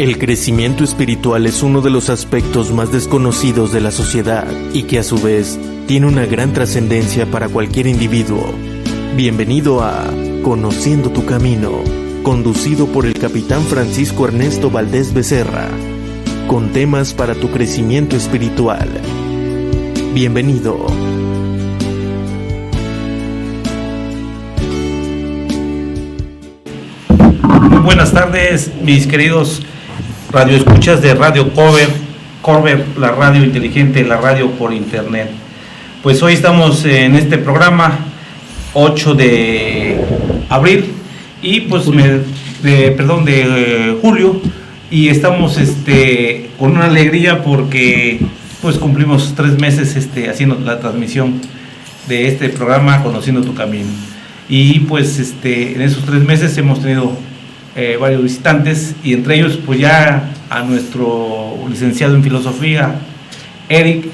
El crecimiento espiritual es uno de los aspectos más desconocidos de la sociedad y que a su vez tiene una gran trascendencia para cualquier individuo. Bienvenido a Conociendo tu Camino, conducido por el capitán Francisco Ernesto Valdés Becerra, con temas para tu crecimiento espiritual. Bienvenido. Muy buenas tardes, mis queridos radioescuchas de Radio Corber, la radio inteligente, la radio por internet. Pues hoy estamos en este programa 8 de abril y pues de julio, y estamos con una alegría porque pues cumplimos 3 meses haciendo la transmisión de este programa Conociendo tu Camino. Y pues en esos 3 meses hemos tenido varios visitantes, y entre ellos pues ya a nuestro licenciado en filosofía, Eric,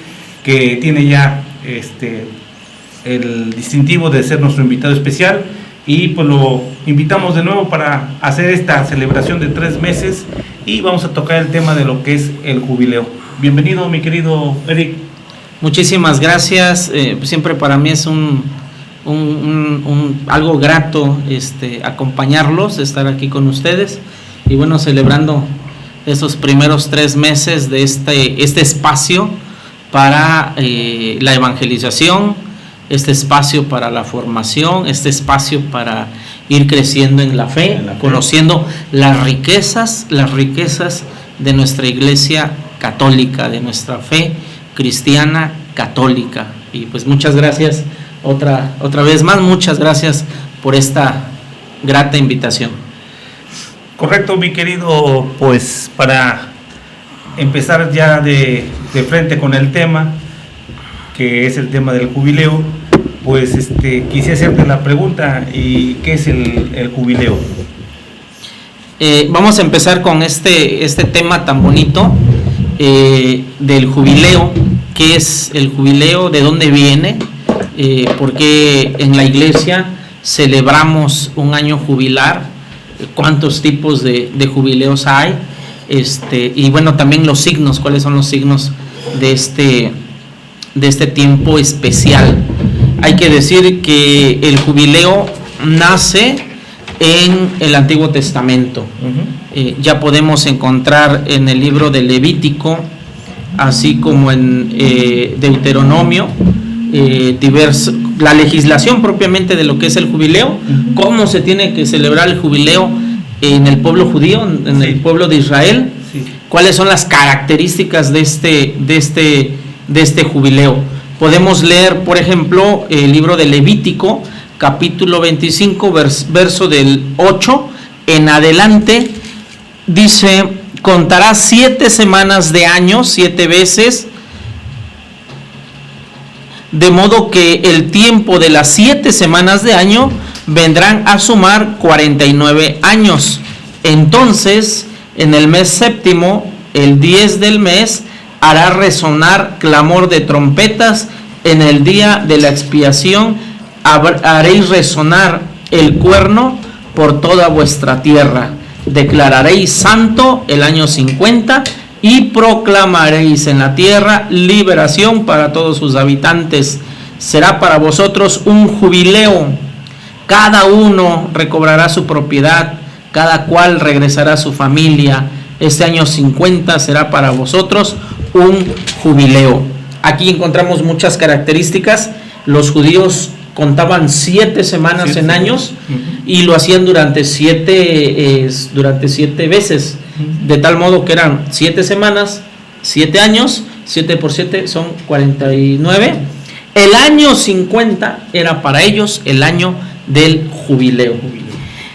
que tiene ya el distintivo de ser nuestro invitado especial, y pues lo invitamos de nuevo para hacer esta celebración de 3 meses, y vamos a tocar el tema de lo que es el jubileo. Bienvenido, mi querido Eric. Muchísimas gracias. Siempre para mí es algo grato acompañarlos, estar aquí con ustedes, y bueno, celebrando esos primeros 3 meses de este espacio para la evangelización, este espacio para la formación, este espacio para ir creciendo en la fe, conociendo las riquezas de nuestra iglesia católica, de nuestra fe cristiana católica. Y pues muchas gracias. Otra vez más, muchas gracias por esta grata invitación. Correcto, mi querido, pues para empezar ya de frente con el tema, que es el tema del jubileo, pues quise hacerte la pregunta: ¿y qué es el jubileo? Vamos a empezar con este tema tan bonito del jubileo. ¿Qué es el jubileo? ¿De dónde viene? Porque en la iglesia celebramos un año jubilar, cuántos tipos de jubileos hay, y bueno, también los signos, cuáles son los signos de este tiempo especial. Hay que decir que el jubileo nace en el Antiguo Testamento. Ya podemos encontrar en el libro de Levítico, así como en Deuteronomio, la legislación propiamente de lo que es el jubileo, cómo se tiene que celebrar el jubileo en el pueblo judío, en el pueblo de Israel, cuáles son las características de este jubileo. Podemos leer, por ejemplo, el libro de Levítico, capítulo 25, verso del 8 en adelante, dice: contarás 7 semanas de año 7 veces, de modo que el tiempo de las 7 semanas de año vendrán a sumar 49 años. Entonces, en el mes séptimo, el 10 del mes, hará resonar clamor de trompetas. En el día de la expiación haréis resonar el cuerno por toda vuestra tierra. Declararéis santo el año 50 y proclamaréis en la tierra liberación para todos sus habitantes. Será para vosotros un jubileo. Cada uno recobrará su propiedad, cada cual regresará a su familia. Este año 50 será para vosotros un jubileo. Aquí encontramos muchas características. Los judíos contaban 7 semanas en años, y lo hacían durante 7 veces, de tal modo que eran 7 semanas, 7 años, 7 por 7 son 49. El año 50 era para ellos el año del jubileo.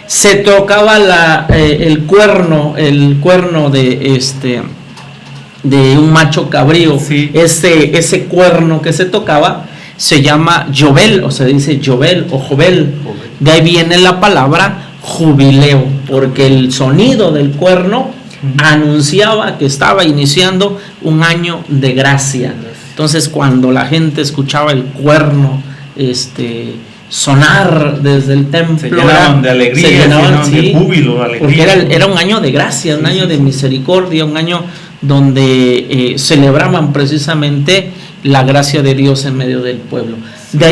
Se tocaba el cuerno de un macho cabrío. Ese cuerno que se tocaba se llama Yobel, o se dice Yobel o Jobel. De ahí viene la palabra jubileo, porque el sonido del cuerno anunciaba que estaba iniciando un año de gracia. Entonces, cuando la gente escuchaba el cuerno sonar desde el templo. Se llenaban de alegría, se llenaban sí, de júbilo, alegría. Porque era un año de gracia, un año de misericordia, un año donde celebraban precisamente la gracia de Dios en medio del pueblo. De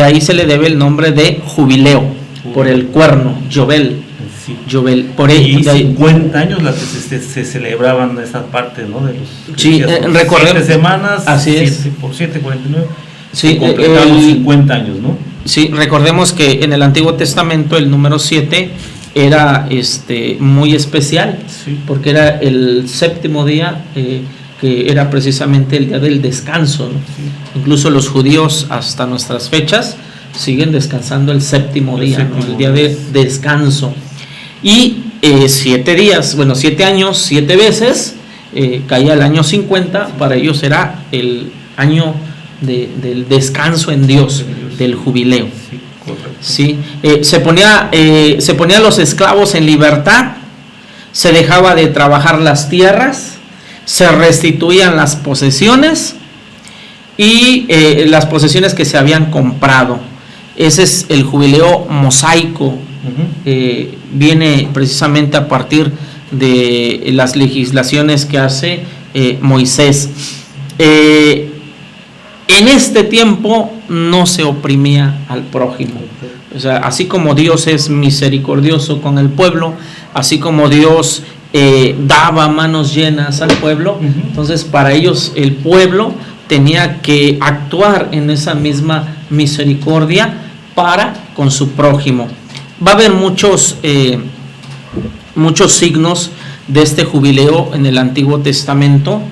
ahí se le debe el nombre de jubileo, por el cuerno, Yobel. Sí. Yobel, y 50 años las que se celebraban esa parte, ¿no? De los, sí, recordemos. 7 semanas, así 7 es. por 7, 49. Sí, completaron 50 años, ¿no? Sí, recordemos que en el Antiguo Testamento el número 7 era muy especial, sí, porque era el séptimo día, que era precisamente el día del descanso, ¿no? Sí. Incluso los judíos hasta nuestras fechas siguen descansando el séptimo día, ¿no? El día de descanso. Y 7 días, 7 años, 7 veces, caía el año 50, para ellos era el año del descanso en Dios, del jubileo. Sí, correcto. Sí, se ponía a los esclavos en libertad, se dejaba de trabajar las tierras, se restituían las posesiones y las posesiones que se habían comprado. Ese es el jubileo mosaico. Viene precisamente a partir de las legislaciones que hace Moisés. En este tiempo no se oprimía al prójimo. O sea, así como Dios es misericordioso con el pueblo, así como Dios daba manos llenas al pueblo, entonces para ellos el pueblo tenía que actuar en esa misma misericordia para con su prójimo. Va a haber muchos signos de este jubileo en el Antiguo Testamento.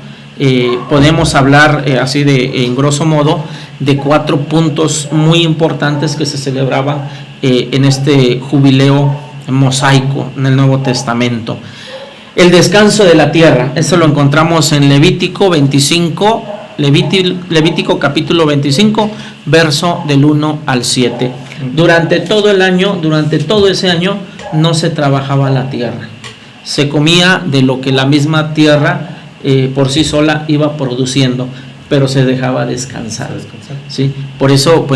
Podemos hablar así en grosso modo de 4 puntos muy importantes que se celebraban en este jubileo mosaico en el Nuevo Testamento. El descanso de la tierra, eso lo encontramos en Levítico 25, Levítico capítulo 25, verso del 1 al 7. Durante todo el año, durante todo ese año, no se trabajaba la tierra. Se comía de lo que la misma tierra por sí sola iba produciendo, pero se dejaba descansar. ¿Sí? Por eso,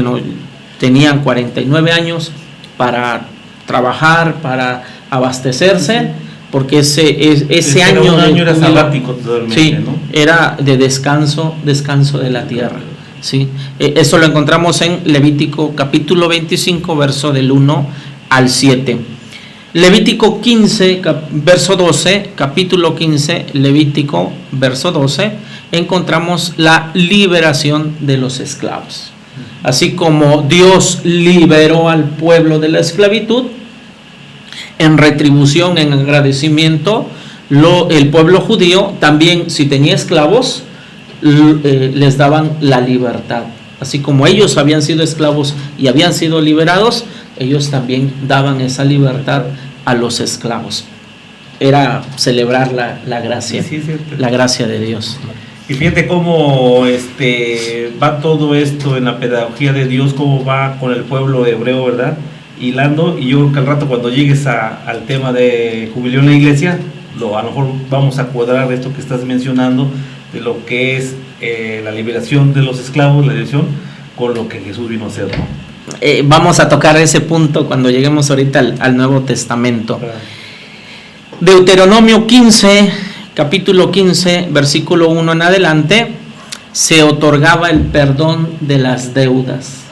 tenían 49 años para trabajar, para abastecerse, porque ese año era sabático totalmente, sí, ¿no? Era de descanso de la tierra. ¿Sí? Eso lo encontramos en Levítico capítulo 25, verso del 1 al 7. Levítico 15, verso 12, capítulo 15, Levítico, verso 12, encontramos la liberación de los esclavos. Así como Dios liberó al pueblo de la esclavitud, en retribución, en agradecimiento, el pueblo judío también, si tenía esclavos, les daban la libertad. Así como ellos habían sido esclavos y habían sido liberados, ellos también daban esa libertad a los esclavos. Era celebrar la gracia, sí, la gracia de Dios. Y fíjate cómo va todo esto en la pedagogía de Dios, cómo va con el pueblo hebreo, ¿verdad? Hilando, y yo creo que al rato cuando llegues al tema de jubileo en la iglesia, a lo mejor vamos a cuadrar esto que estás mencionando, de lo que es la liberación de los esclavos, la liberación, con lo que Jesús vino a hacer, ¿no? Vamos a tocar ese punto cuando lleguemos ahorita al Nuevo Testamento. Deuteronomio 15, capítulo 15, versículo 1 en adelante, se otorgaba el perdón de las deudas.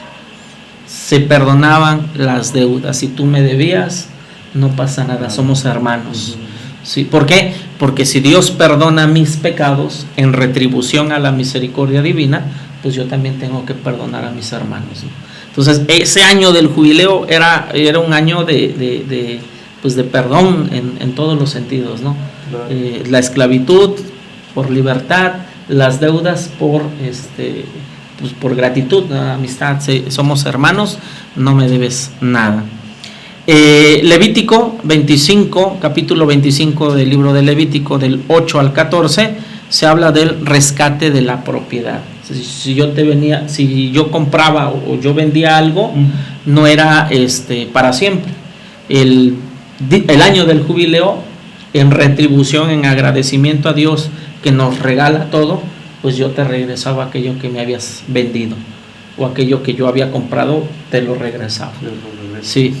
Se perdonaban las deudas. Si tú me debías, no pasa nada, somos hermanos. ¿Sí? ¿Por qué? Porque si Dios perdona mis pecados en retribución a la misericordia divina, pues yo también tengo que perdonar a mis hermanos, ¿no? Entonces, ese año del jubileo era un año de perdón en todos los sentidos, ¿no? Claro. La esclavitud por libertad, las deudas por gratitud, amistad, somos hermanos, no me debes nada. Levítico 25, capítulo 25 del libro de Levítico, del 8 al 14, se habla del rescate de la propiedad. Si yo compraba o yo vendía algo, no era para siempre. El año del jubileo, en retribución, en agradecimiento a Dios que nos regala todo, pues yo te regresaba aquello que me habías vendido. o aquello que yo había comprado, te lo regresaba. Sí,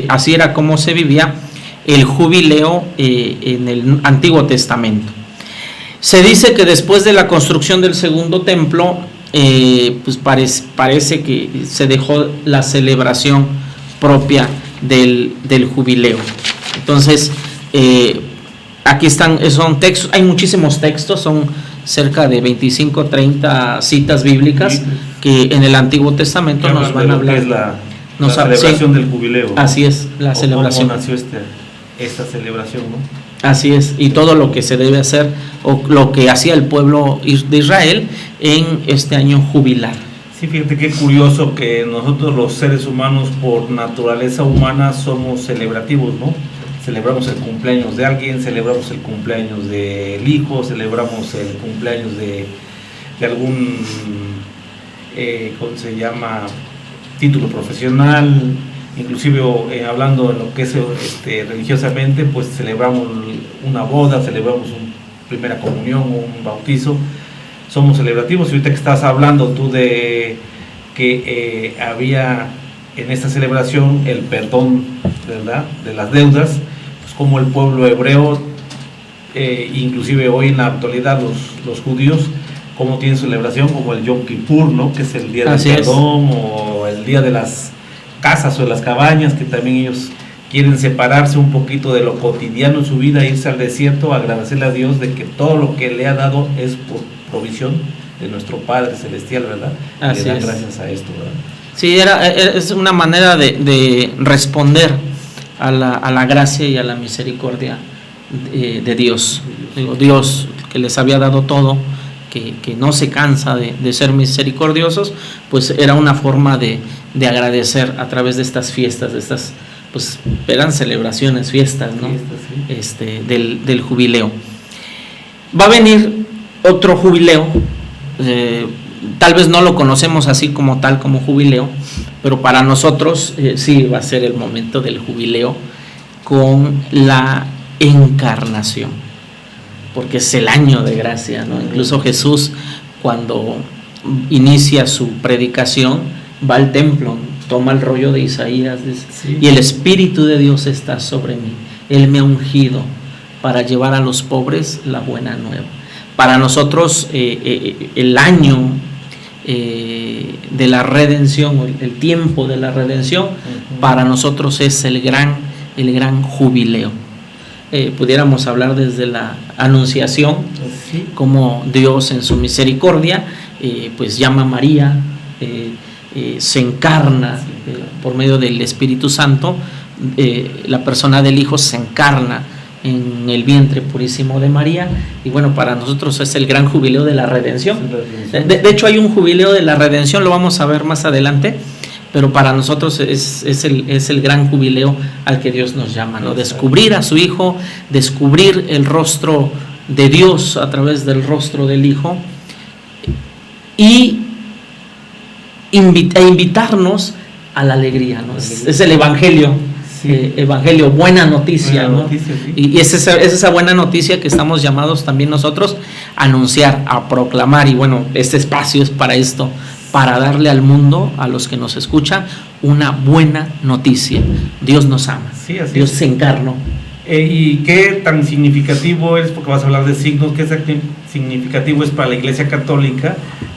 así era como se vivía el jubileo en el Antiguo Testamento. Se dice que después de la construcción del segundo templo, pues parece que se dejó la celebración propia del jubileo. Entonces, aquí son textos, hay muchísimos textos, son cerca de 25, 30 citas bíblicas que en el Antiguo Testamento nos van a hablar. Es la celebración del jubileo. Así es, la celebración. ¿Cómo nació esta celebración, no? Así es, y todo lo que se debe hacer, o lo que hacía el pueblo de Israel en este año jubilar. Sí, fíjate qué curioso que nosotros los seres humanos, por naturaleza humana, somos celebrativos, ¿no? Celebramos el cumpleaños de alguien, celebramos el cumpleaños del hijo, celebramos el cumpleaños de algún, ¿cómo se llama?, título profesional, inclusive hablando en lo que es religiosamente, pues celebramos una boda, celebramos una primera comunión, un bautizo, somos celebrativos. Y ahorita que estás hablando tú de que había en esta celebración el perdón, ¿verdad?, de las deudas, pues como el pueblo hebreo, inclusive hoy en la actualidad los judíos, como tienen su celebración, como el Yom Kippur, ¿no?, que es el día del perdón, o el día de las casas o de las cabañas, que también ellos quieren separarse un poquito de lo cotidiano en su vida, irse al desierto, agradecerle a Dios de que todo lo que le ha dado es por provisión de nuestro Padre Celestial, ¿verdad? Así le dan es. Gracias a esto, ¿verdad? Sí, es una manera de responder a la gracia y a la misericordia de Dios. Digo, Dios que les había dado todo, que no se cansa de ser misericordiosos, pues era una forma de agradecer a través de estas fiestas, de estas, pues eran celebraciones, fiestas, ¿no? Fiestas, sí. Del jubileo. Va a venir otro jubileo, tal vez no lo conocemos así como tal, como jubileo, pero para nosotros sí va a ser el momento del jubileo con la encarnación, porque es el año de gracia, ¿no? Incluso Jesús, cuando inicia su predicación, va al templo, toma el rollo de Isaías, dice, Sí. y el Espíritu de Dios está sobre mí, Él me ha ungido para llevar a los pobres la buena nueva. Para nosotros el año de la redención, el tiempo de la redención, para nosotros es el gran jubileo. Pudiéramos hablar desde la anunciación, Sí. como Dios en su misericordia pues llama a María, se encarna por medio del Espíritu Santo, la persona del Hijo se encarna en el vientre purísimo de María, y bueno, para nosotros es el gran jubileo de la redención. De hecho hay un jubileo de la redención, lo vamos a ver más adelante, pero para nosotros es el gran jubileo al que Dios nos llama, ¿no? Descubrir a su Hijo, descubrir el rostro de Dios a través del rostro del Hijo, y invitarnos a la alegría, ¿no? Es el Evangelio, Sí. Evangelio, buena noticia, Buena ¿no? noticia, sí. Y es esa buena noticia que estamos llamados también nosotros a anunciar, a proclamar, y bueno, este espacio es para esto, para darle al mundo, a los que nos escuchan, una buena noticia. Dios nos ama, Sí, así Dios es. se encarnó. ¿Y qué tan significativo es, porque vas a hablar de signos, qué tan significativo es para la Iglesia Católica,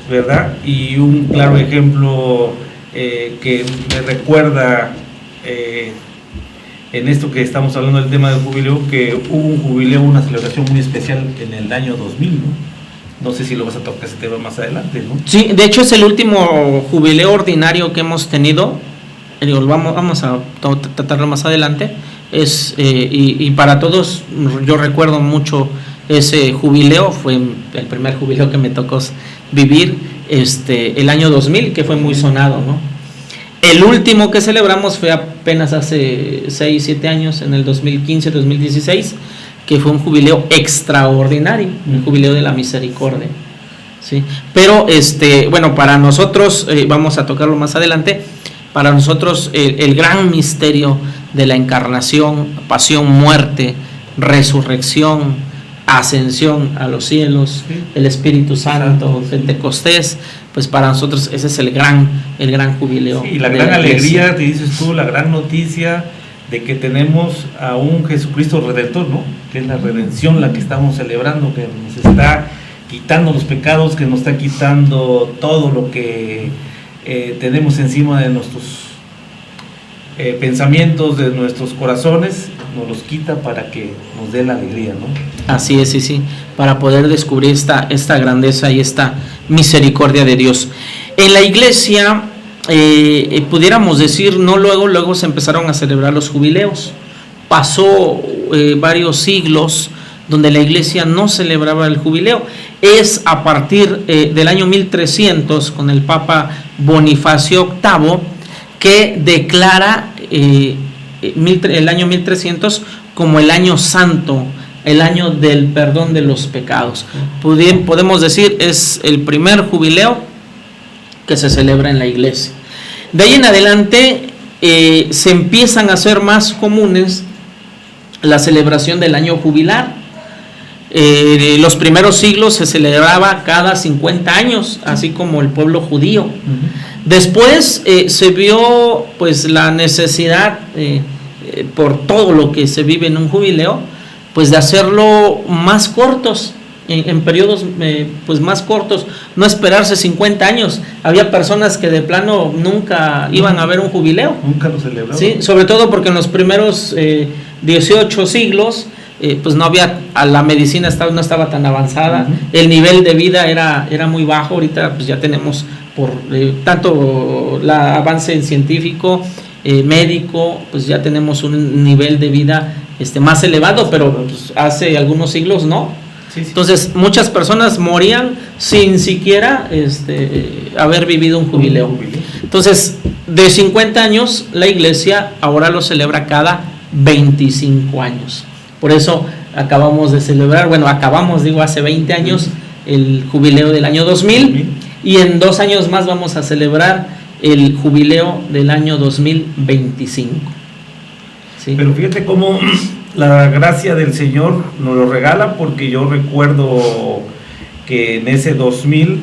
¿verdad? Y un claro ejemplo que me recuerda en esto que estamos hablando del tema del jubileo, que hubo un jubileo, una celebración muy especial en el año 2000, ¿no? No sé si lo vas a tocar ese tema más adelante, ¿no? Sí, de hecho es el último jubileo ordinario que hemos tenido. Vamos a tratarlo más adelante. Y para todos, yo recuerdo mucho ese jubileo, fue el primer jubileo que me tocó vivir, el año 2000, que fue muy sonado, ¿no? El último que celebramos fue apenas hace 6, 7 años, en el 2015, 2016, que fue un jubileo extraordinario, un jubileo de la misericordia, ¿sí? Pero bueno, para nosotros, vamos a tocarlo más adelante, para nosotros el gran misterio de la encarnación, pasión, muerte, resurrección, ascensión a los cielos, el Espíritu Santo, Pentecostés, pues para nosotros ese es el gran jubileo. Sí, y la de gran iglesia. alegría, te dices tú, la gran noticia de que tenemos a un Jesucristo Redentor, ¿no? Que es la redención la que estamos celebrando, que nos está quitando los pecados, que nos está quitando todo lo que tenemos encima de nuestros pensamientos, de nuestros corazones, nos los quita para que nos dé la alegría, ¿no? Así es, sí, para poder descubrir esta grandeza y esta misericordia de Dios. En la iglesia, pudiéramos decir, no luego se empezaron a celebrar los jubileos. Pasó varios siglos donde la iglesia no celebraba el jubileo. Es a partir del año 1300, con el Papa Bonifacio VIII, que declara el año 1300 como el año santo, el año del perdón de los pecados. Podemos decir, es el primer jubileo que se celebra en la iglesia. De ahí en adelante se empiezan a hacer más comunes la celebración del año jubilar. Los primeros siglos se celebraba cada 50 años, así como el pueblo judío. Después se vio pues la necesidad, por todo lo que se vive en un jubileo, pues de hacerlo más cortos, en periodos pues más cortos, no esperarse 50 años. Había personas que de plano nunca iban a ver un jubileo. Nunca lo celebraban. Sí, sobre todo porque en los primeros 18 siglos pues no había, la medicina no estaba tan avanzada, el nivel de vida era muy bajo. Ahorita pues ya tenemos por tanto el avance científico, médico, pues ya tenemos un nivel de vida más elevado, pero pues hace algunos siglos no. Sí. Entonces muchas personas morían sin siquiera haber vivido un jubileo. Entonces de 50 años la iglesia ahora lo celebra cada 25 años. Por eso acabamos de celebrar, hace 20 años el jubileo del año 2000, y en 2 años más vamos a celebrar el jubileo del año 2025. ¿Sí? Pero fíjate cómo la gracia del Señor nos lo regala, porque yo recuerdo que en ese 2000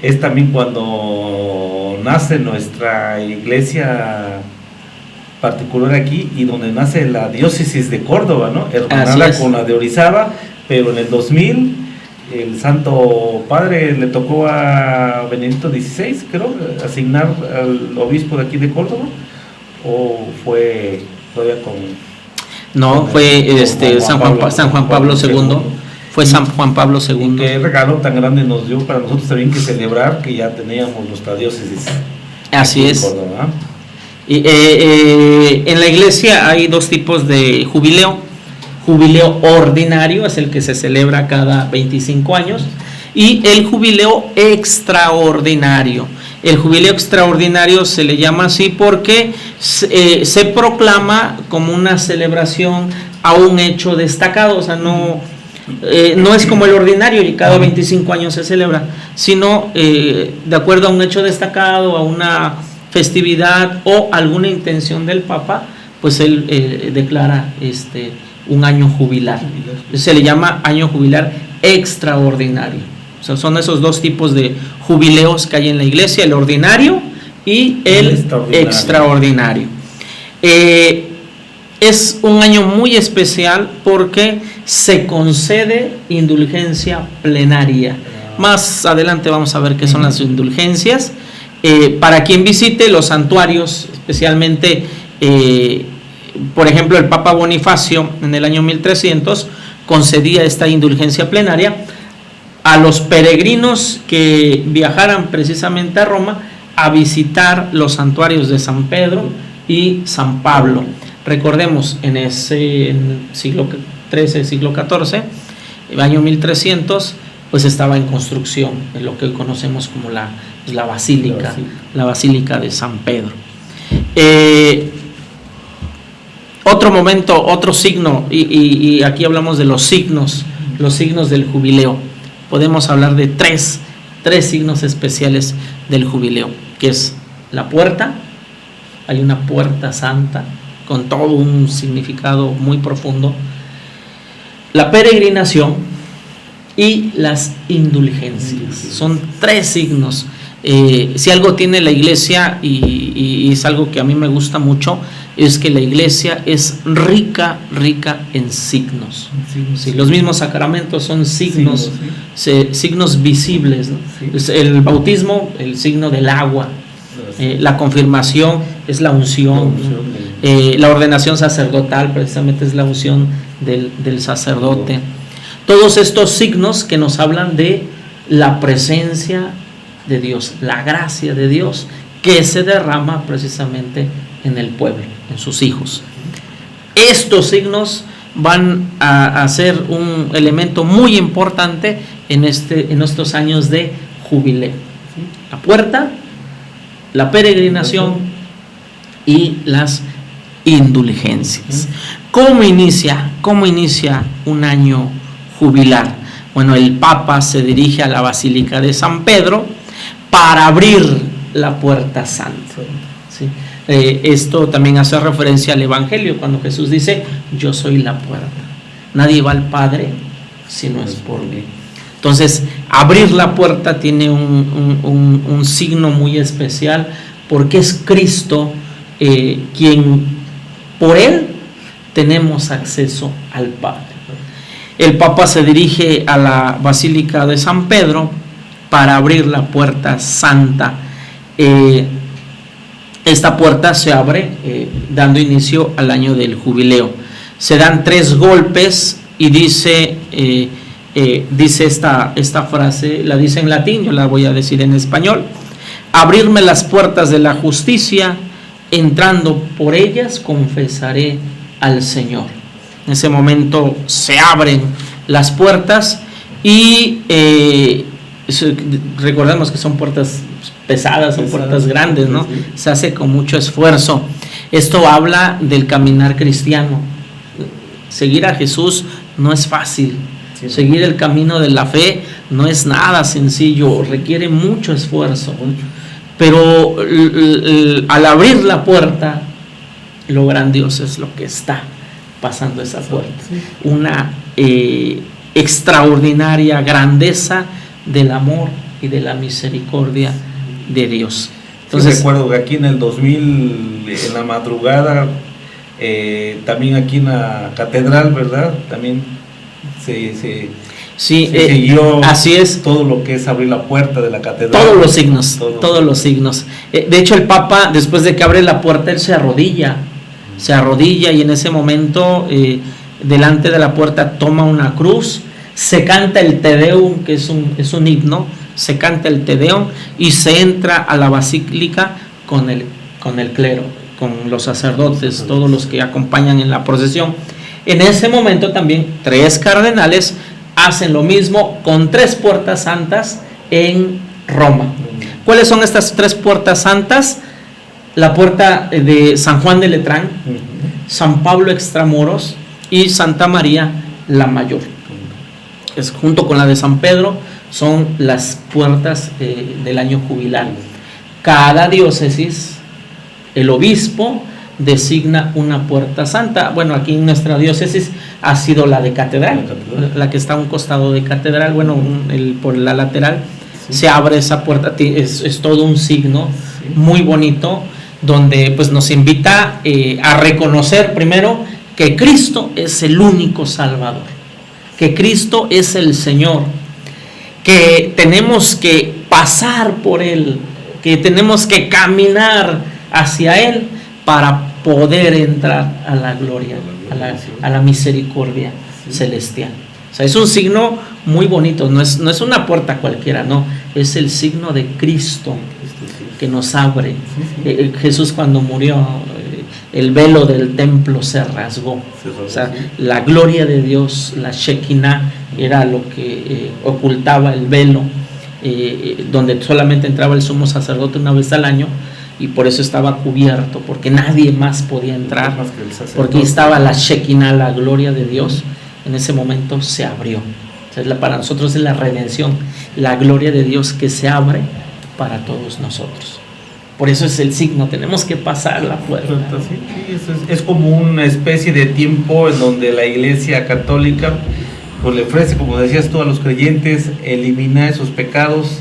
es también cuando nace nuestra iglesia particular aquí, y donde nace la diócesis de Córdoba, ¿no? Hermanada con la de Orizaba, pero en el 2000 el Santo Padre le tocó a Benedicto XVI, creo, asignar al obispo de aquí de Córdoba, o fue todavía con... No, fue San Juan Pablo II. Fue San Juan Pablo II. Y qué regalo tan grande nos dio para nosotros también que celebrar que ya teníamos nuestra diócesis. Así es. Córdoba. Y, en la iglesia hay 2 tipos de jubileo. Jubileo ordinario es el que se celebra cada 25 años, y el jubileo extraordinario. El jubileo extraordinario se le llama así porque se proclama como una celebración a un hecho destacado. O sea, no es como el ordinario y cada 25 años se celebra, sino de acuerdo a un hecho destacado, a una festividad o alguna intención del Papa, pues él declara un año jubilar. Se le llama año jubilar extraordinario. O sea, son esos 2 tipos de jubileos que hay en la iglesia: el ordinario y el extraordinario. Es un año muy especial porque se concede indulgencia plenaria. Más adelante vamos a ver qué son las indulgencias. Para quien visite los santuarios, especialmente, por ejemplo, el Papa Bonifacio en el año 1300 concedía esta indulgencia plenaria a los peregrinos que viajaran precisamente a Roma a visitar los santuarios de San Pedro y San Pablo. Recordemos, en el siglo XIII, siglo XIV, el año 1300, pues estaba en construcción, en lo que hoy conocemos como la Basílica de San Pedro. Otro momento, otro signo, y aquí hablamos de los signos del jubileo. Podemos hablar de tres signos especiales del jubileo, que es la puerta. Hay una puerta santa con todo un significado muy profundo, la peregrinación y las indulgencias. Son 3 signos Si algo tiene la iglesia, y es algo que a mí me gusta mucho, es que la iglesia es rica en signos. Sí, los mismos sacramentos son signos, signos visibles, ¿no? Sí. El bautismo, el signo del agua. La confirmación es la unción, ¿no? La ordenación sacerdotal precisamente es la unción del sacerdote. Todos estos signos que nos hablan de la presencia de Dios, la gracia de Dios que se derrama precisamente en el pueblo, en sus hijos. Estos signos van a ser un elemento muy importante en estos años de jubileo. La puerta, la peregrinación y las indulgencias. ¿Cómo inicia un año jubilar? Bueno, el Papa se dirige a la Basílica de San Pedro para abrir la puerta santa. ¿Sí? Esto también hace referencia al Evangelio, cuando Jesús dice: yo soy la puerta, nadie va al Padre si no es por mí. Entonces, abrir la puerta tiene un signo muy especial, porque es Cristo quien, por Él, tenemos acceso al Padre. El Papa se dirige a la Basílica de San Pedro para abrir la puerta santa. Esta puerta se abre dando inicio al año del jubileo. Se dan 3 golpes y dice esta frase, la dice en latín, yo la voy a decir en español: abrirme las puertas de la justicia, entrando por ellas confesaré al Señor. En ese momento se abren las puertas y recordemos que son puertas pesadas, son puertas grandes, ¿no? Se hace con mucho esfuerzo. Esto habla del caminar cristiano. Seguir a Jesús no es fácil. Seguir el camino de la fe no es nada sencillo, requiere mucho esfuerzo. Pero al abrir la puerta, lo grandioso es lo que está pasando esa puerta. Una extraordinaria grandeza del amor y de la misericordia de Dios. Entonces, recuerdo que aquí en el 2000, en la madrugada, también aquí en la catedral, ¿verdad? También se siguió, así es, todo lo que es abrir la puerta de la catedral. Todos los signos. De hecho, el Papa, después de que abre la puerta, él se arrodilla y en ese momento, delante de la puerta, toma una cruz, se canta el Te Deum, que es un himno, se canta el Te Deum y se entra a la basílica con el clero, con los sacerdotes, todos los que acompañan en la procesión. En ese momento también 3 cardenales hacen lo mismo con 3 puertas santas en Roma. ¿Cuáles son estas 3 puertas santas? La puerta de San Juan de Letrán, San Pablo Extramuros y Santa María la Mayor. Junto con la de San Pedro son las puertas del año jubilar. Cada diócesis, el obispo designa una puerta santa. Bueno, aquí en nuestra diócesis ha sido la de catedral, la que está a un costado de catedral, bueno, por la lateral. Se abre esa puerta, es todo un signo muy bonito, donde pues nos invita a reconocer primero que Cristo es el único Salvador, que Cristo es el Señor, que tenemos que pasar por Él, que tenemos que caminar hacia Él para poder entrar a la gloria, a la misericordia celestial. O sea, es un signo muy bonito, no es una puerta cualquiera, no, es el signo de Cristo que nos abre. Jesús, cuando murió, el velo del templo se rasgó. O sea, la gloria de Dios, la Shekinah, era lo que ocultaba el velo, donde solamente entraba el sumo sacerdote una vez al año, y por eso estaba cubierto, porque nadie más podía entrar, porque estaba la Shekinah, la gloria de Dios. En ese momento se abrió. O sea, para nosotros es la redención, la gloria de Dios que se abre para todos nosotros. Por eso es el signo, tenemos que pasar la puerta. Sí, es como una especie de tiempo en donde la Iglesia Católica pues le ofrece, como decías tú, a los creyentes eliminar esos pecados,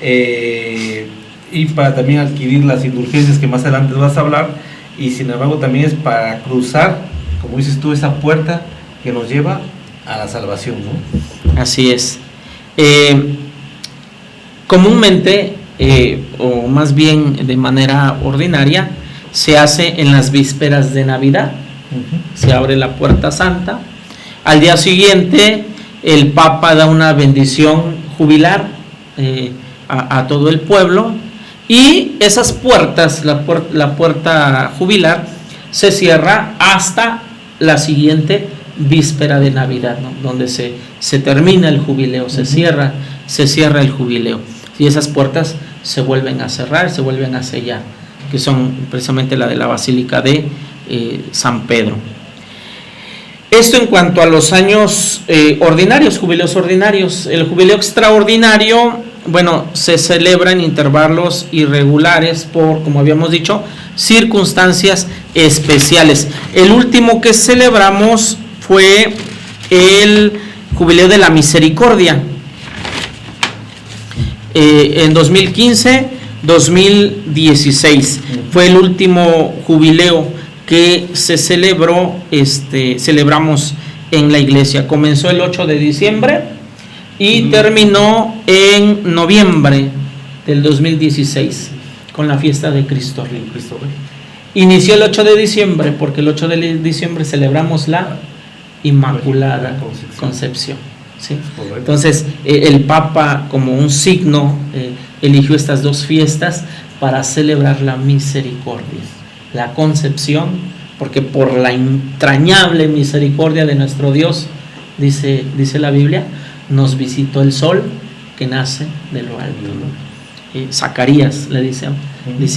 y para también adquirir las indulgencias que más adelante vas a hablar, y sin embargo también es para cruzar, como dices tú, esa puerta que nos lleva a la salvación, ¿no? Así es. Comúnmente, o más bien de manera ordinaria, se hace en las vísperas de Navidad. Se abre la puerta santa. Al día siguiente, el Papa da una bendición jubilar a todo el pueblo, y esas puertas, la puerta jubilar, se cierra hasta la siguiente víspera de Navidad, ¿no? Donde se termina el jubileo, se cierra el jubileo, y esas puertas se vuelven a cerrar, se vuelven a sellar, que son precisamente la de la Basílica de San Pedro. Esto en cuanto a los años ordinarios, jubileos ordinarios. El jubileo extraordinario, bueno, se celebra en intervalos irregulares por, como habíamos dicho, circunstancias especiales. El último que celebramos fue el Jubileo de la Misericordia. En 2015-2016 fue el último jubileo que se celebró, celebramos en la iglesia. Comenzó el 8 de diciembre y terminó en noviembre del 2016 con la fiesta de Cristo Rey. Inició el 8 de diciembre porque el 8 de diciembre celebramos la Inmaculada Concepción. ¿Sí? Entonces el Papa, como un signo, eligió estas dos fiestas para celebrar la misericordia, la Concepción, porque por la entrañable misericordia de nuestro Dios, dice la Biblia, nos visitó el sol que nace de lo alto, ¿no? Zacarías le dice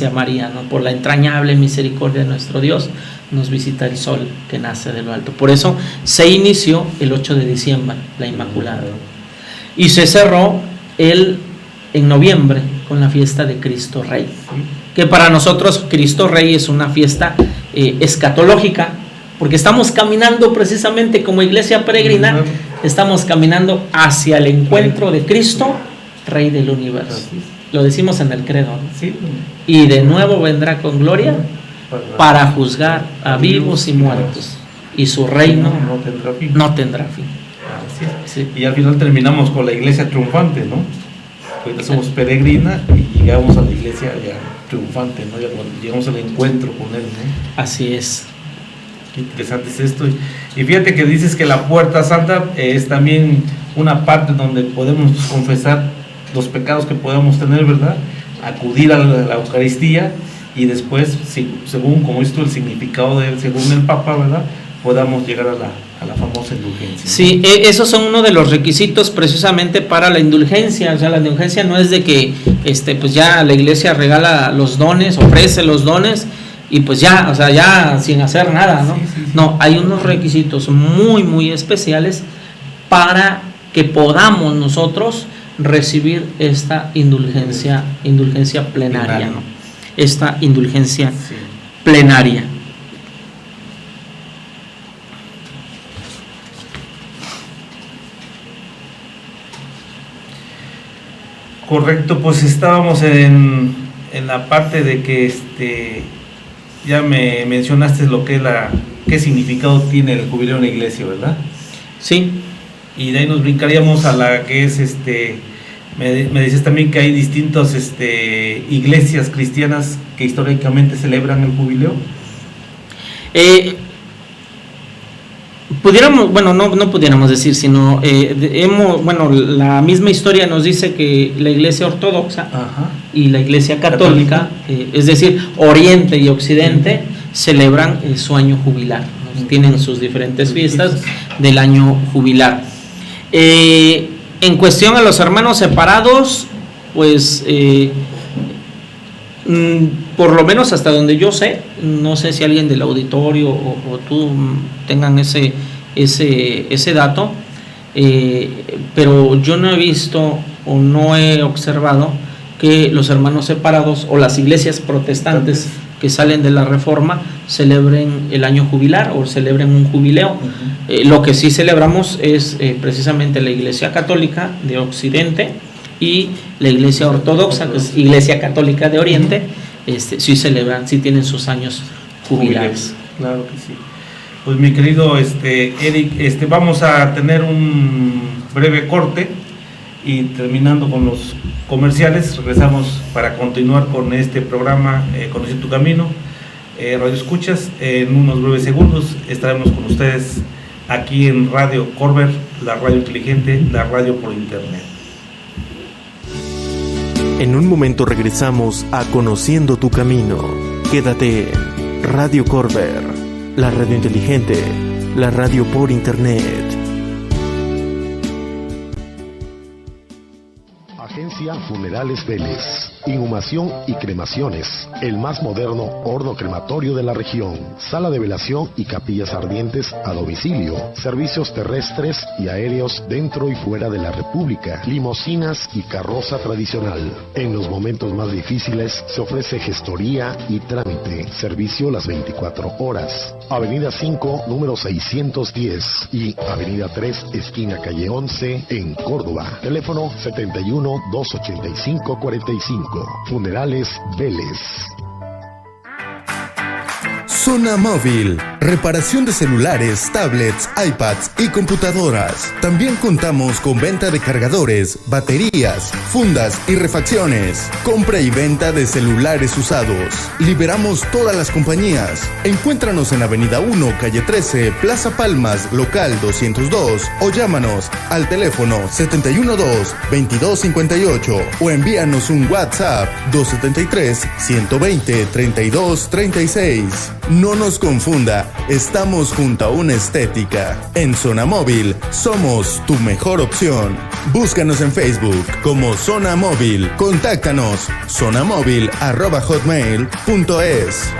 a María, ¿no? Por la entrañable misericordia de nuestro Dios nos visita el sol que nace de lo alto. Por eso se inició el 8 de diciembre, la Inmaculada, y se cerró en noviembre con la fiesta de Cristo Rey, que para nosotros Cristo Rey es una fiesta escatológica, porque estamos caminando precisamente como iglesia peregrina, estamos caminando hacia el encuentro de Cristo, Rey del universo. Lo decimos en el credo, ¿no? Sí. Y de nuevo vendrá con gloria para juzgar a vivos y muertos, y su reino no tendrá fin. Sí. Y al final terminamos con la iglesia triunfante, ¿no? Ahorita somos peregrina y llegamos a la iglesia ya triunfante, ¿no? Ya cuando llegamos al encuentro con él, ¿no? Así es. Qué interesante es esto. Y fíjate que dices que la puerta santa es también una parte donde podemos confesar los pecados que podamos tener, ¿verdad? Acudir a la Eucaristía, y después, según, como dices tú, el significado de él, según el Papa, ¿verdad?, podamos llegar a la famosa indulgencia. Sí, esos son uno de los requisitos precisamente para la indulgencia. O sea, la indulgencia no es de que pues ya la iglesia regala los dones, ofrece los dones y pues ya, o sea, ya sin hacer nada, ¿no? Sí. No, hay unos requisitos muy, muy especiales para que podamos nosotros recibir esta indulgencia plenaria, ¿no? Esta indulgencia plenaria. Correcto, pues estábamos en la parte de que ya me mencionaste lo que es qué significado tiene el jubileo en la iglesia, ¿verdad? Sí. Y de ahí nos brincaríamos a la que es me dices también que hay distintas iglesias cristianas que históricamente celebran el jubileo. Pudiéramos, bueno, no pudiéramos decir, sino la misma historia nos dice que la iglesia ortodoxa y la iglesia católica, es decir, Oriente y Occidente, celebran su año jubilar, ¿no? Tienen sus diferentes fiestas del año jubilar. En cuestión a los hermanos separados, pues por lo menos hasta donde yo sé, no sé si alguien del auditorio o tú tengan ese dato, pero yo no he visto o no he observado que los hermanos separados o las iglesias protestantes que salen de la Reforma celebren el año jubilar o celebren un jubileo. Lo que sí celebramos es precisamente la Iglesia Católica de Occidente y la Iglesia Ortodoxa, que es Iglesia Católica de Oriente, sí celebran, sí tienen sus años jubilados. Claro que sí. Pues mi querido Eric, vamos a tener un breve corte y terminando con los comerciales, regresamos para continuar con este programa Conociendo tu Camino. Radio Escuchas, en unos breves segundos estaremos con ustedes aquí en Radio Corber, la radio inteligente, la radio por internet. En un momento regresamos a Conociendo tu Camino. Quédate en Radio Corber, la radio inteligente, la radio por internet. Agencia Funerales Vélez. Inhumación y cremaciones. El más moderno horno crematorio de la región. Sala de velación y capillas ardientes a domicilio. Servicios terrestres y aéreos dentro y fuera de la República. Limosinas y carroza tradicional. En los momentos más difíciles se ofrece gestoría y trámite. Servicio las 24 horas. Avenida 5, número 610 y Avenida 3, esquina calle 11 en Córdoba. Teléfono 71-285-45. Funerales Vélez. Zona Móvil, reparación de celulares, tablets, iPads y computadoras. También contamos con venta de cargadores, baterías, fundas y refacciones. Compra y venta de celulares usados. Liberamos todas las compañías. Encuéntranos en Avenida 1, calle 13, Plaza Palmas, local 202 o llámanos al teléfono 712-2258 o envíanos un WhatsApp 273-120-3236. No nos confunda, estamos junto a una estética. En Zona Móvil somos tu mejor opción. Búscanos en Facebook como Zona Móvil. Contáctanos zonamóvil@hotmail.es.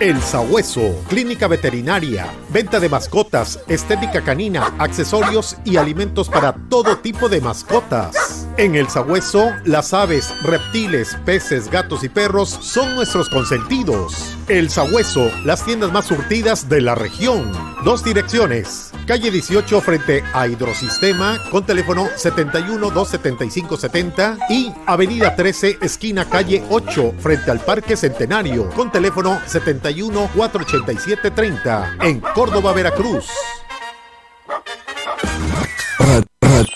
El Sabueso, clínica veterinaria, venta de mascotas, estética canina, accesorios y alimentos para todo tipo de mascotas. En El Sabueso, las aves, reptiles, peces, gatos y perros son nuestros consentidos. El Sabueso, las tiendas más surtidas de la región. 2 direcciones. Calle 18 frente a Hidrosistema con teléfono 71-275-70 y Avenida 13 esquina calle 8 frente al Parque Centenario con teléfono 71-487-30 en Córdoba, Veracruz.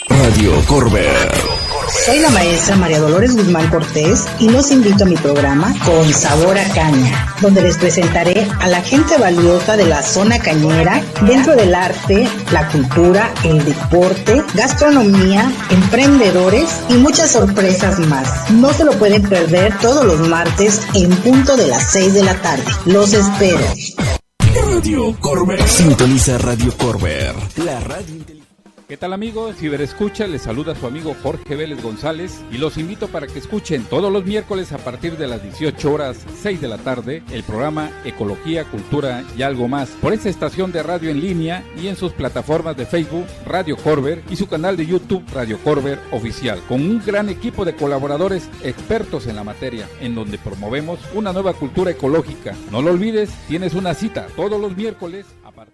Radio Corber. Soy la maestra María Dolores Guzmán Cortés y los invito a mi programa Con Sabor a Caña, donde les presentaré a la gente valiosa de la zona cañera dentro del arte, la cultura, el deporte, gastronomía, emprendedores y muchas sorpresas más. No se lo pueden perder todos los martes en punto de las 6 de la tarde. Los espero. Radio Corber. Sintoniza Radio Corber, la radio inteligente. ¿Qué tal amigos? Ciberescucha, les saluda su amigo Jorge Vélez González y los invito para que escuchen todos los miércoles a partir de las 18 horas, 6 de la tarde, el programa Ecología, Cultura y Algo Más por esta estación de radio en línea y en sus plataformas de Facebook, Radio Corber y su canal de YouTube, Radio Corber Oficial, con un gran equipo de colaboradores expertos en la materia, en donde promovemos una nueva cultura ecológica. No lo olvides, tienes una cita todos los miércoles a partir.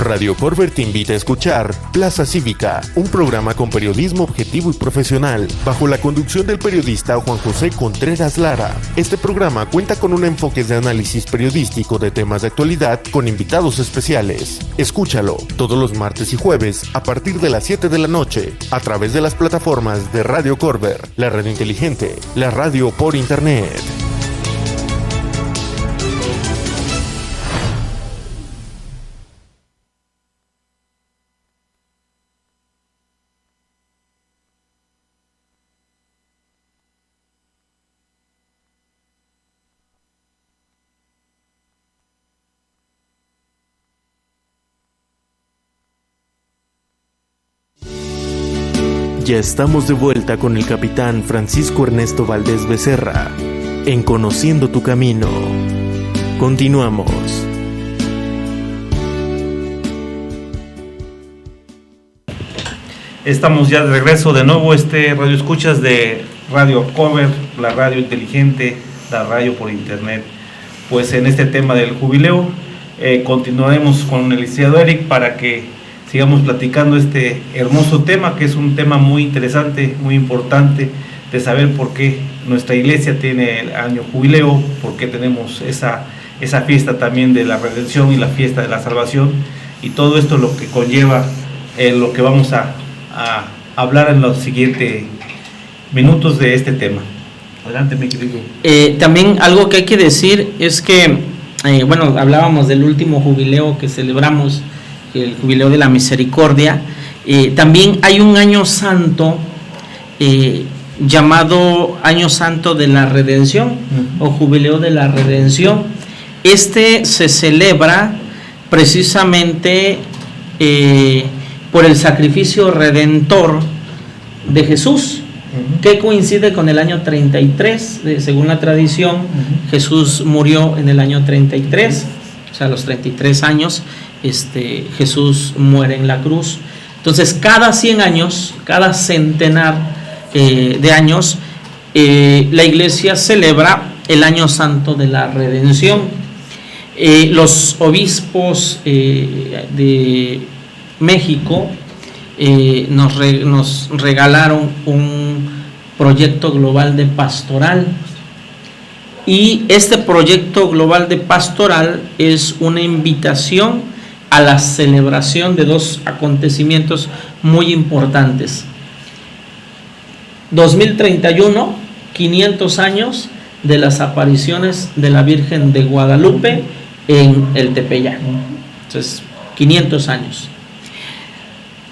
Radio Corber te invita a escuchar Plaza Cívica, un programa con periodismo objetivo y profesional, bajo la conducción del periodista Juan José Contreras Lara. Este programa cuenta con un enfoque de análisis periodístico de temas de actualidad con invitados especiales. Escúchalo todos los martes y jueves a partir de las 7 de la noche, a través de las plataformas de Radio Corber, la radio inteligente, la radio por internet. Ya estamos de vuelta con el capitán Francisco Ernesto Valdés Becerra en Conociendo tu Camino. Continuamos. Estamos ya de regreso de nuevo, Radio Escuchas de Radio Cover, la radio inteligente, la radio por internet. Pues en este tema del jubileo, continuaremos con el licenciado Eric para que sigamos platicando este hermoso tema, que es un tema muy interesante, muy importante, de saber por qué nuestra iglesia tiene el año jubileo, por qué tenemos esa fiesta también de la redención y la fiesta de la salvación, y todo esto lo que conlleva lo que vamos a hablar en los siguientes minutos de este tema. Adelante, mi querido. También algo que hay que decir es que, bueno, hablábamos del último jubileo que celebramos, el jubileo de la misericordia. También hay un año santo llamado Año Santo de la Redención, o Jubileo de la Redención. Este se celebra precisamente por el sacrificio redentor de Jesús, que coincide con el año 33, según la tradición. Jesús murió en el año 33, o sea, a los 33 años, Jesús muere en la cruz. Entonces, cada 100 años, cada centenar de años, la iglesia celebra el año santo de la redención. Los obispos de México nos regalaron un proyecto global de pastoral, y este proyecto global de pastoral es una invitación a la celebración de dos acontecimientos muy importantes. 2031, 500 años de las apariciones de la Virgen de Guadalupe en el Tepeyac. Entonces, 500 años.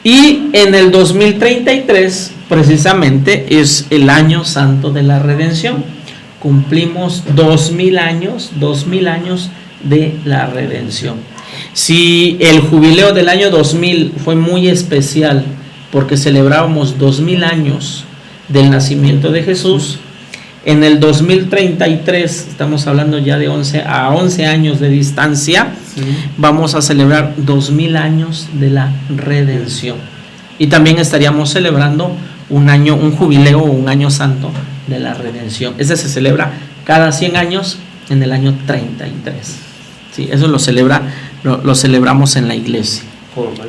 Y en el 2033, precisamente, es el año santo de la redención. Cumplimos 2000 años de la redención. Si el jubileo del año 2000 fue muy especial porque celebrábamos 2000 años del nacimiento de Jesús, en el 2033, estamos hablando ya de 11 años de distancia, vamos a celebrar 2000 años de la redención. Y también estaríamos celebrando un jubileo o un año santo de la redención. Ese se celebra cada 100 años en el año 33. Sí, eso lo celebramos en la iglesia.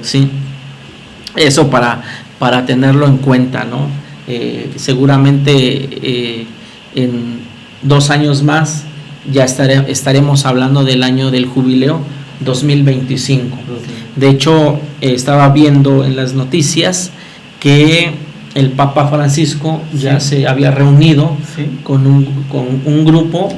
Sí. Eso para tenerlo en cuenta, ¿no? Seguramente en 2 años más ya estaremos hablando del año del jubileo 2025. De hecho, estaba viendo en las noticias que el Papa Francisco ya se había reunido con un grupo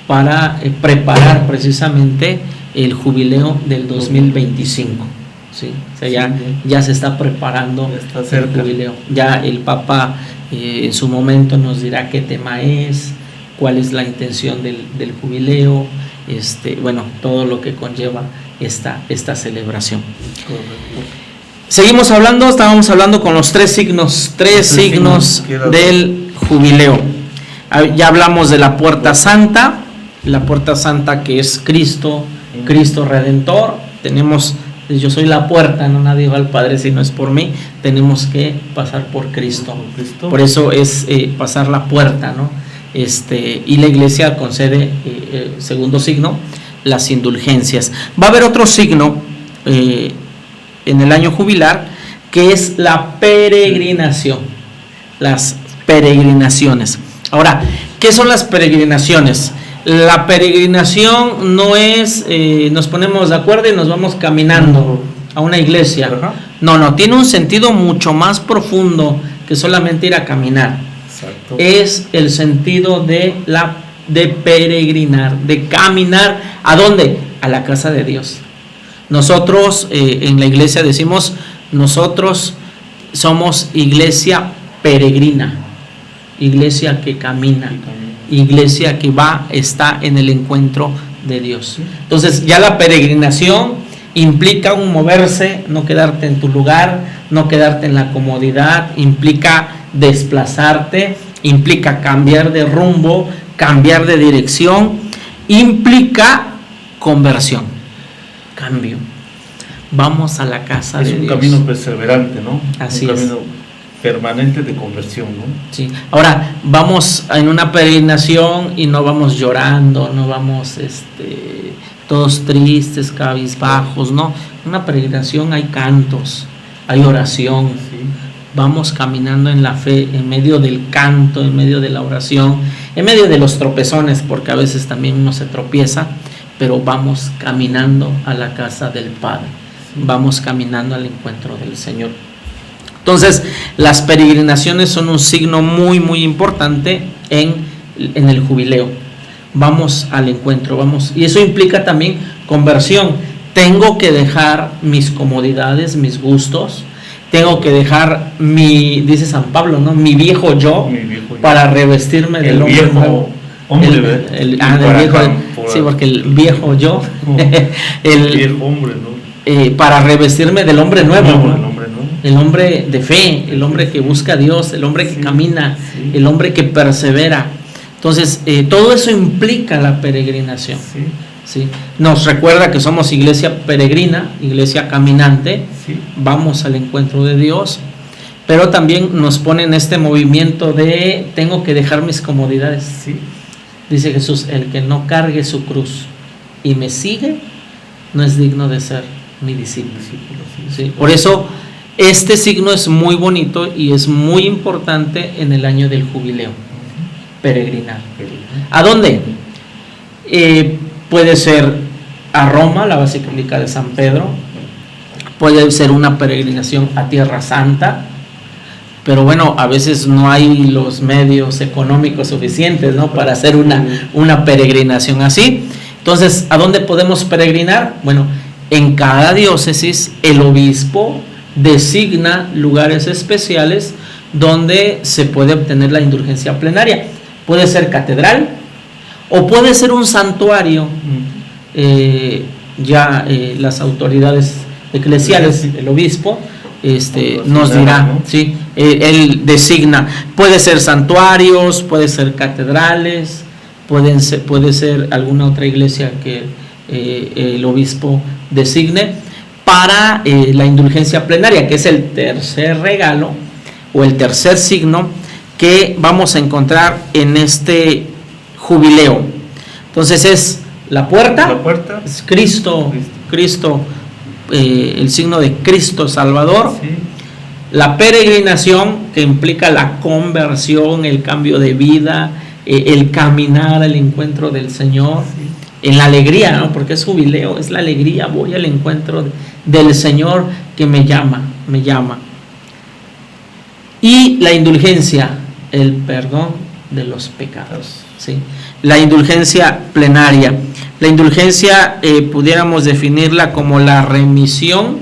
para preparar precisamente el jubileo del 2025. Sí, o sea, ya se está preparando el jubileo. Ya el Papa en su momento nos dirá qué tema es, cuál es la intención del jubileo, bueno, todo lo que conlleva esta celebración. Seguimos hablando, estábamos hablando con los tres signos del jubileo. Ya hablamos de la puerta santa que es Cristo Redentor. Tenemos, yo soy la puerta, no nadie va al Padre si no es por mí. Tenemos que pasar por Cristo. Por eso es pasar la puerta, ¿no? Y la iglesia concede, segundo signo, las indulgencias. Va a haber otro signo en el año jubilar, que es la peregrinación. Las peregrinaciones. Ahora, ¿qué son las peregrinaciones? La peregrinación no es nos ponemos de acuerdo y nos vamos caminando a una iglesia. No, tiene un sentido mucho más profundo que solamente ir a caminar. Exacto. Es el sentido de peregrinar, de caminar. ¿A dónde? A la casa de Dios. Nosotros en la iglesia decimos, nosotros somos iglesia peregrina, iglesia que camina, iglesia que está en el encuentro de Dios. Entonces ya la peregrinación implica un moverse, no quedarte en tu lugar, no quedarte en la comodidad, implica desplazarte, implica cambiar de rumbo, cambiar de dirección, implica conversión, cambio. Vamos a la casa de Dios. Es un camino perseverante, ¿no? Así es. Un camino permanente de conversión, ¿no? Sí. Ahora, vamos en una peregrinación y no vamos llorando, no vamos todos tristes, cabizbajos, ¿no? Una peregrinación hay cantos, hay oración. Vamos caminando en la fe, en medio del canto, en medio de la oración, en medio de los tropezones, porque a veces también uno se tropieza, pero vamos caminando a la casa del Padre, vamos caminando al encuentro del Señor. Entonces, las peregrinaciones son un signo muy, muy importante en el jubileo. Vamos al encuentro, vamos, y eso implica también conversión. Tengo que dejar mis comodidades, mis gustos. Tengo que dejar dice San Pablo, ¿no? Mi viejo yo, para revestirme del hombre nuevo. Del viejo, sí, porque el viejo yo, el viejo hombre, ¿no? Para revestirme del hombre nuevo, ¿no? El hombre de fe, el hombre que busca a Dios, el hombre que camina, el hombre que persevera. Entonces, todo eso implica la peregrinación. ¿Sí? Nos recuerda que somos iglesia peregrina, iglesia caminante, vamos al encuentro de Dios, pero también nos pone en este movimiento de tengo que dejar mis comodidades. Dice Jesús, el que no cargue su cruz y me sigue, no es digno de ser mi discípulo. ¿Sí? Por eso, este signo es muy bonito y es muy importante en el año del jubileo, peregrinar. ¿A dónde? Puede ser a Roma, la Basílica de San Pedro, puede ser una peregrinación a Tierra Santa, pero bueno, a veces no hay los medios económicos suficientes, ¿no?, para hacer una peregrinación así. Entonces, ¿a dónde podemos peregrinar? Bueno, en cada diócesis el obispo designa lugares especiales donde se puede obtener la indulgencia plenaria. Puede ser catedral, o puede ser un santuario. Las autoridades eclesiales, el obispo, nos dirá, ¿no? ¿Sí? Él designa. Puede ser santuarios, puede ser catedrales, puede ser alguna otra iglesia que el obispo designe para la indulgencia plenaria, que es el tercer regalo o el tercer signo que vamos a encontrar en este jubileo. Entonces es la puerta es Cristo, el signo de Cristo Salvador. La peregrinación, que implica la conversión, el cambio de vida, el caminar al encuentro del Señor, en la alegría, ¿no? Porque es jubileo, es la alegría, voy al encuentro del Señor que me llama. Y la indulgencia, el perdón de los pecados. ¿Sí? La indulgencia plenaria. La indulgencia pudiéramos definirla como la remisión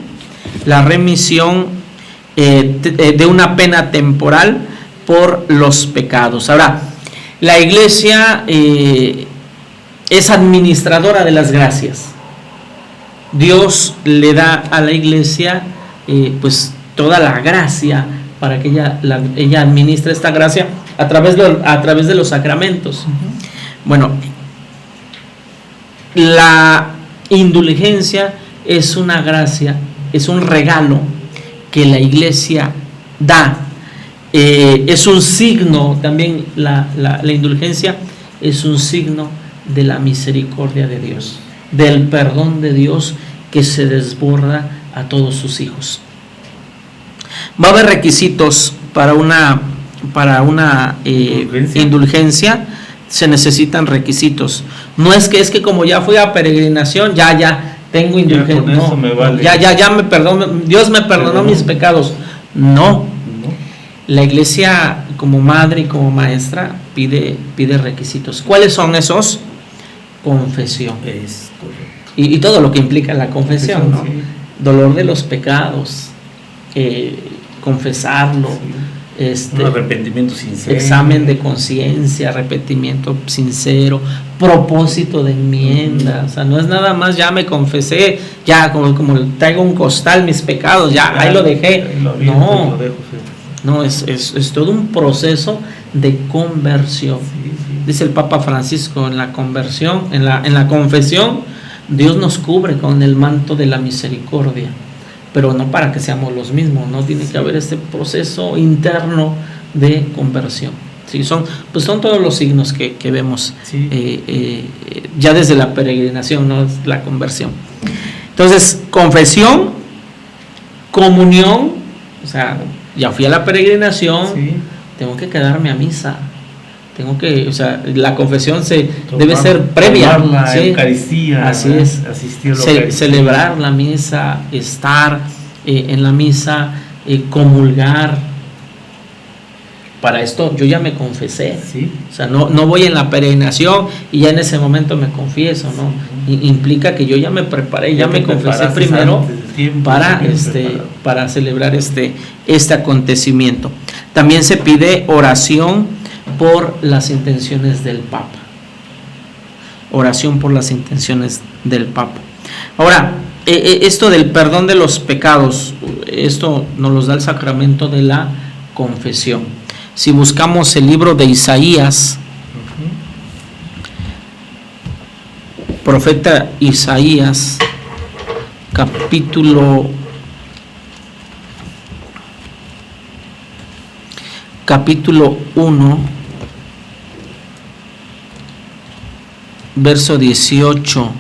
de una pena temporal por los pecados. Ahora, la iglesia es administradora de las gracias. Dios le da a la iglesia pues toda la gracia para que ella administre esta gracia a través de los sacramentos. Bueno, la indulgencia es una gracia, es un regalo que la iglesia da. Es un signo, también la indulgencia es un signo de la misericordia de Dios, del perdón de Dios que se desborda a todos sus hijos. Va a haber requisitos para una indulgencia. Se necesitan requisitos. No es que como ya fui a peregrinación, ya tengo indulgencia. No, vale. Ya me perdonó, Dios me perdonó mis pecados. No. La iglesia, como madre y como maestra, pide requisitos. ¿Cuáles son esos? Confesión. Y todo lo que implica la confesión, ¿no? Sí. Dolor de los pecados, confesarlo. Un arrepentimiento sincero, examen de conciencia, arrepentimiento sincero, propósito de enmienda. O sea, no es nada más ya me confesé, ya como traigo un costal mis pecados, ya ahí lo dejé. No, es todo un proceso de conversión. Dice el Papa Francisco, en la conversión, en la confesión, Dios nos cubre con el manto de la misericordia, pero no para que seamos los mismos, no tiene que haber este proceso interno de conversión, Sí, son todos los signos que vemos Sí. ya desde la peregrinación, no la conversión. Entonces, confesión, comunión, o sea, ya fui a la peregrinación, Sí. tengo que quedarme a misa, la confesión debe ser previa, tomar la ¿sí? Eucaristía, así ¿verdad? es, asistir a la Eucaristía. celebrar la misa, estar en la misa, comulgar. Para esto yo ya me confesé, Sí. o sea, no voy en la peregrinación y ya en ese momento me confieso, ¿no? Implica que yo ya me preparé, ya me confesé primero para celebrar este acontecimiento. También se pide oración por las intenciones del Papa. Oración por las intenciones del Papa. Ahora, esto del perdón de los pecados, esto nos lo da el sacramento de la confesión. Si buscamos el libro de Isaías, profeta Isaías, capítulo 1, verso 18.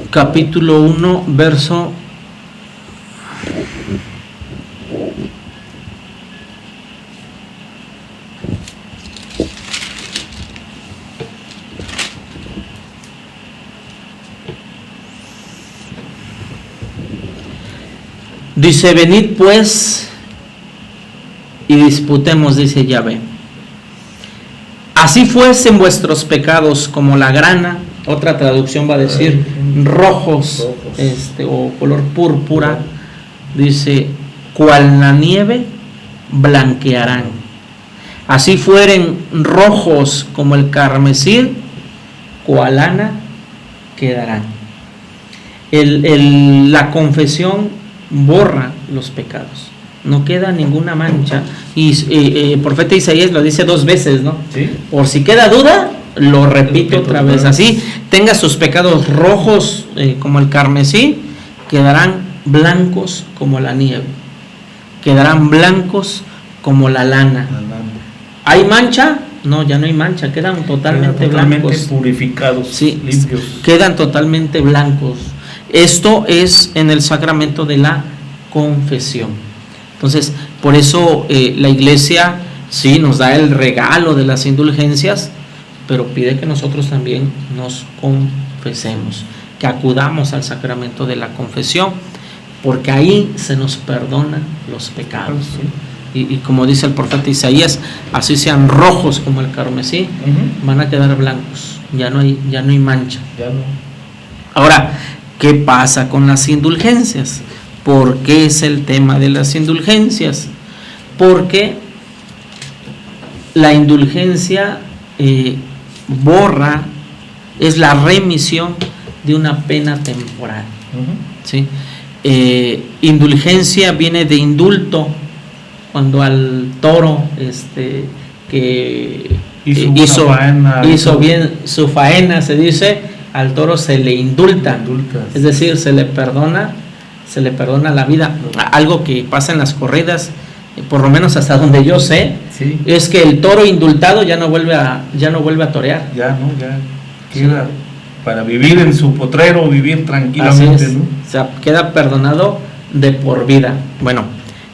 Capítulo 1, verso 'Dice, venid pues y disputemos', dice Yahvé. Así fuesen vuestros pecados como la grana, otra traducción va a decir rojos, o color púrpura, dice, cual la nieve blanquearán. Así fueren rojos como el carmesí, cual lana quedarán. La confesión borra los pecados, no queda ninguna mancha. Y el profeta Isaías lo dice 2 veces, ¿no? Sí. Por si queda duda, lo repito otra vez. Así tenga sus pecados rojos como el carmesí, quedarán blancos como la nieve, quedarán blancos como la lana. ¿Hay mancha? No, ya no hay mancha, quedan totalmente blancos, purificados, sí, limpios. Quedan totalmente blancos. Esto es en el sacramento de la confesión. Entonces, por eso la Iglesia sí nos da el regalo de las indulgencias, pero pide que nosotros también nos confesemos, que acudamos al sacramento de la confesión, porque ahí se nos perdonan los pecados. Y como dice el profeta Isaías, así sean rojos como el carmesí, van a quedar blancos, ya no hay mancha. Ya no. Ahora, ¿qué pasa con las indulgencias? ¿Por qué es el tema de las indulgencias? Porque la indulgencia borra, es la remisión de una pena temporal. ¿Sí? Indulgencia viene de indulto, cuando al toro que hizo bien su faena, se dice, al toro se le indulta, es decir, se le perdona la vida. Algo que pasa en las corridas, por lo menos hasta donde yo sé, sí, es que el toro indultado ya no vuelve a torear. Ya queda para vivir en su potrero, vivir tranquilamente, ¿no? O sea, queda perdonado de por vida. Bueno,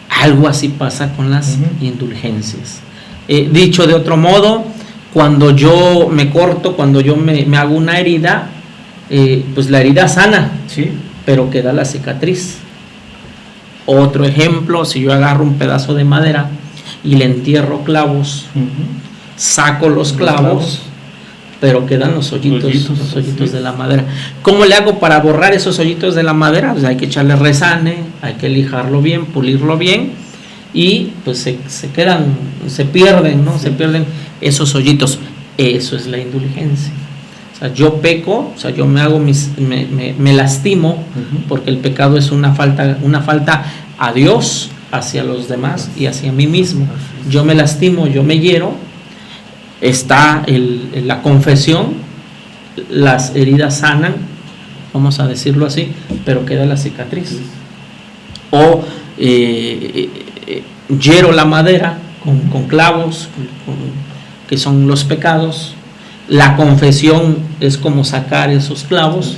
algo así pasa con las indulgencias. Dicho de otro modo, cuando yo me corto, cuando yo me hago una herida, pues la herida sana, sí, pero queda la cicatriz. Otro ejemplo, si yo agarro un pedazo de madera y le entierro clavos, saco los clavos, pero quedan los hoyitos de la madera. ¿Cómo le hago para borrar esos hoyitos de la madera? Pues hay que echarle resane, hay que lijarlo bien, pulirlo bien, y pues se pierden, ¿no? Se pierden esos hoyitos. Eso es la indulgencia. O sea, yo peco, o sea, yo me lastimo, porque el pecado es una falta a Dios, hacia los demás y hacia mí mismo. Yo me lastimo, yo me hiero. Está la confesión, las heridas sanan, vamos a decirlo así, pero queda la cicatriz. O hiero la madera con clavos, que son los pecados. La confesión es como sacar esos clavos,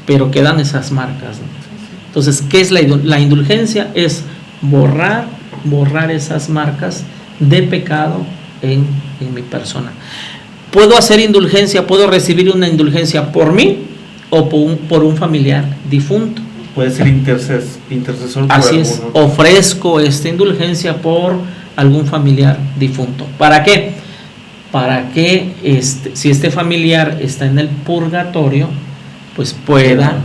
pero quedan esas marcas, ¿no? Entonces, ¿qué es la indulgencia? Es borrar esas marcas de pecado en mi persona. Puedo hacer indulgencia, puedo recibir una indulgencia por mí o por un familiar difunto. Puede ser intercesor por Así es, ofrezco esta indulgencia por algún familiar difunto. ¿Para qué? Para que si este familiar está en el purgatorio, pues pueda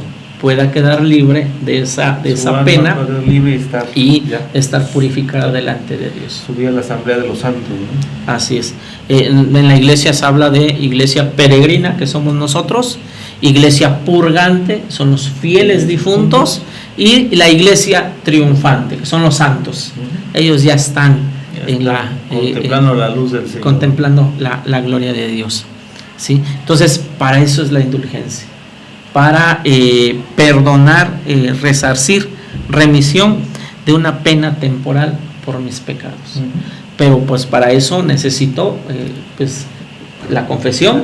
quedar libre de esa pena y estar purificada delante de Dios. Subir a la asamblea de los santos, ¿no? Así es. En la iglesia se habla de iglesia peregrina, que somos nosotros, iglesia purgante, son los fieles difuntos, y la iglesia triunfante, que son los santos. Ellos ya están contemplando la luz del Señor, contemplando la gloria de Dios, ¿sí? Entonces, para eso es la indulgencia, para perdonar, resarcir, remisión de una pena temporal por mis pecados. Pero pues para eso necesito pues la confesión,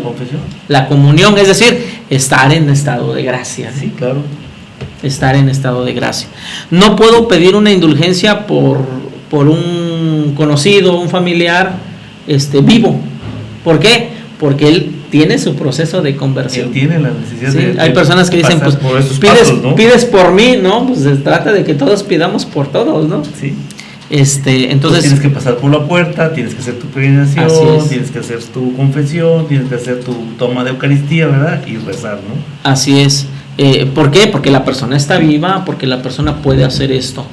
la comunión, es decir, estar en estado de gracia. Sí, claro. Estar en estado de gracia. No puedo pedir una indulgencia por un conocido, un familiar vivo. ¿Por qué? Porque él tiene su proceso de conversión. Él tiene la necesidad, ¿sí? Hay personas que dicen, pues pides por mí, ¿no? Pues se trata de que todos pidamos por todos, ¿no? Sí. Entonces pues tienes que pasar por la puerta, tienes que hacer tu peregrinación, tienes que hacer tu confesión, tienes que hacer tu toma de Eucaristía, ¿verdad? Y rezar, ¿no? Así es. ¿Por qué? Porque la persona está viva, porque la persona puede hacer esto.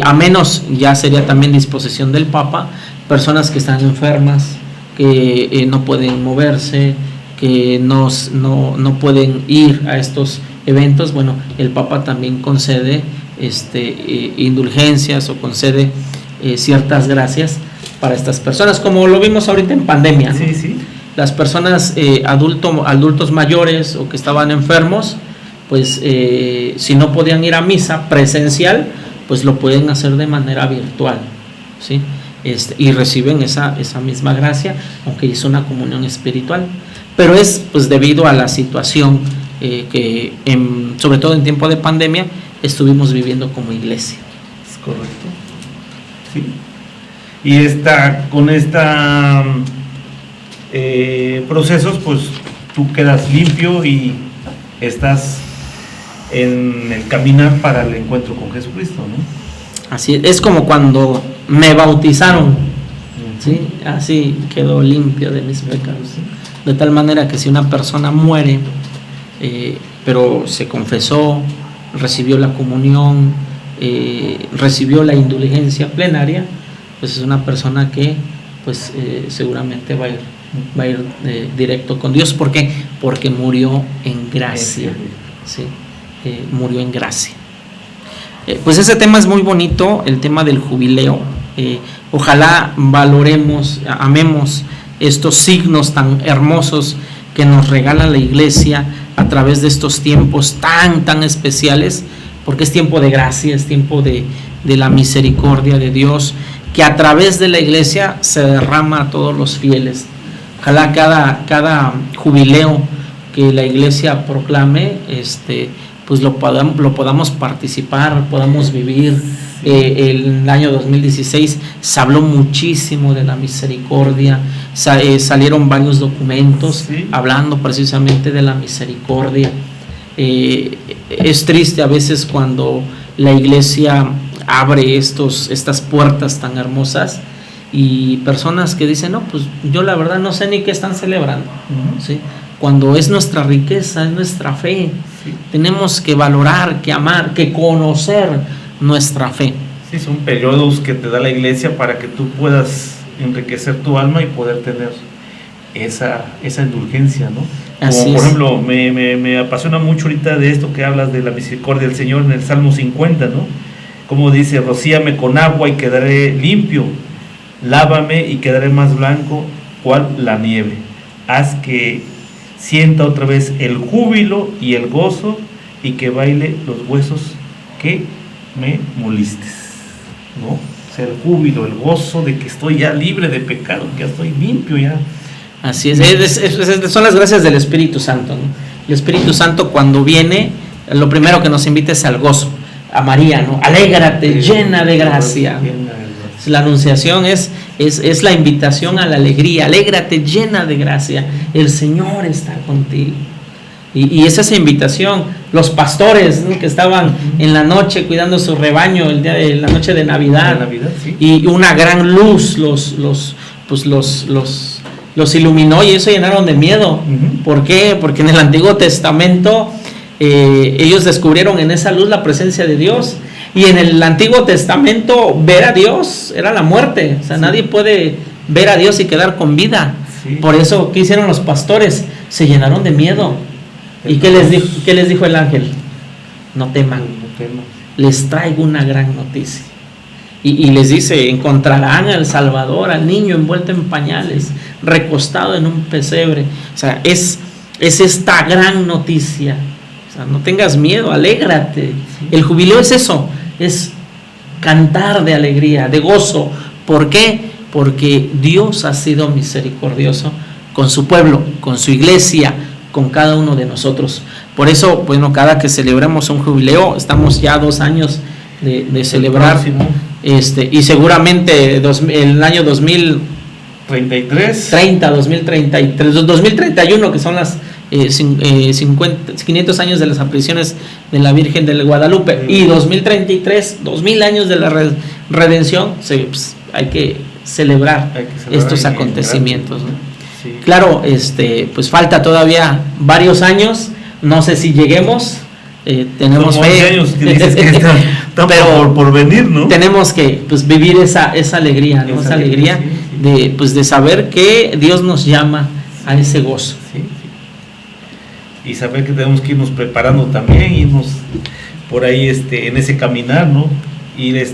A menos, ya sería también disposición del Papa, personas que están enfermas, que no pueden moverse, que no pueden ir a estos eventos. Bueno, el Papa también concede indulgencias o concede ciertas gracias para estas personas, como lo vimos ahorita en pandemia, ¿no? Sí, sí. Las personas adultos mayores o que estaban enfermos, pues si no podían ir a misa presencial, pues lo pueden hacer de manera virtual, ¿sí? Y reciben esa misma gracia, aunque es una comunión espiritual. Pero es pues debido a la situación que sobre todo en tiempo de pandemia estuvimos viviendo como iglesia. Es correcto. Sí. Y con esta procesos, pues tú quedas limpio y estás en el caminar para el encuentro con Jesucristo, ¿no? Así es como cuando me bautizaron, ¿sí? Así quedó limpio de mis pecados, ¿sí? De tal manera que si una persona muere, pero se confesó, recibió la comunión, recibió la indulgencia plenaria, pues es una persona que pues seguramente va a ir directo con Dios. ¿Por qué? Porque murió en gracia, ¿sí? Murió en gracia. Pues ese tema es muy bonito, el tema del jubileo. Ojalá valoremos, amemos estos signos tan hermosos que nos regala la iglesia a través de estos tiempos tan especiales, porque es tiempo de gracia, es tiempo de la misericordia de Dios, que a través de la iglesia se derrama a todos los fieles. Ojalá cada jubileo que la iglesia proclame, pues lo podamos participar, podamos vivir. El año 2016 se habló muchísimo de la misericordia, salieron varios documentos hablando precisamente de la misericordia. Es triste a veces cuando la iglesia abre estas puertas tan hermosas y personas que dicen, no, pues yo la verdad no sé ni qué están celebrando, ¿sí? Cuando es nuestra riqueza, es nuestra fe. Tenemos que valorar, que amar, que conocer nuestra fe. Sí, son periodos que te da la iglesia para que tú puedas enriquecer tu alma y poder tener esa indulgencia, ¿no? Como por ejemplo, me apasiona mucho ahorita de esto que hablas de la misericordia del Señor en el Salmo 50, ¿no? Como dice, rocíame con agua y quedaré limpio, lávame y quedaré más blanco cual la nieve, haz que sienta otra vez el júbilo y el gozo y que baile los huesos que me moliste, ¿no? O sea, el júbilo, el gozo de que estoy ya libre de pecado, que ya estoy limpio ya. Así es, son las gracias del Espíritu Santo, ¿no? El Espíritu Santo cuando viene, lo primero que nos invita es al gozo, a María, ¿no? Alégrate, llena de gracia. La anunciación es la invitación a la alegría, alégrate, llena de gracia, el Señor está contigo. Y es esa invitación. Los pastores, ¿no?, que estaban en la noche cuidando su rebaño el día de la noche de Navidad, sí. Y una gran luz los iluminó y eso llenaron de miedo. ¿Por qué? Porque en el Antiguo Testamento ellos descubrieron en esa luz la presencia de Dios, y en el Antiguo Testamento ver a Dios era la muerte. O sea, nadie puede ver a Dios y quedar con vida. Sí. Por eso, ¿qué hicieron los pastores? Se llenaron de miedo. ¿Y qué les dijo el ángel? No teman, les traigo una gran noticia. Y les dice, encontrarán al Salvador, al niño envuelto en pañales, recostado en un pesebre. O sea, es esta gran noticia. O sea, no tengas miedo, alégrate. El jubileo es eso, es cantar de alegría, de gozo. ¿Por qué? Porque Dios ha sido misericordioso con su pueblo, con su iglesia, con cada uno de nosotros. Por eso, bueno, cada que celebramos un jubileo, estamos ya 2 años de celebrar, y seguramente el año 2031, que son las 500 años de las apariciones de la Virgen del Guadalupe, y 2033, 2000 años de la redención, pues, hay que celebrar estos acontecimientos, ¿no? Sí. Claro, pues falta todavía varios años, no sé si lleguemos, tenemos fe. 11 años que dices que están pero por venir, ¿no? Tenemos que, pues, vivir esa alegría, ¿no? Esa alegría, sí. de saber que Dios nos llama a ese gozo. Sí. Y saber que tenemos que irnos preparando también, irnos por ahí en ese caminar, ¿no? Ir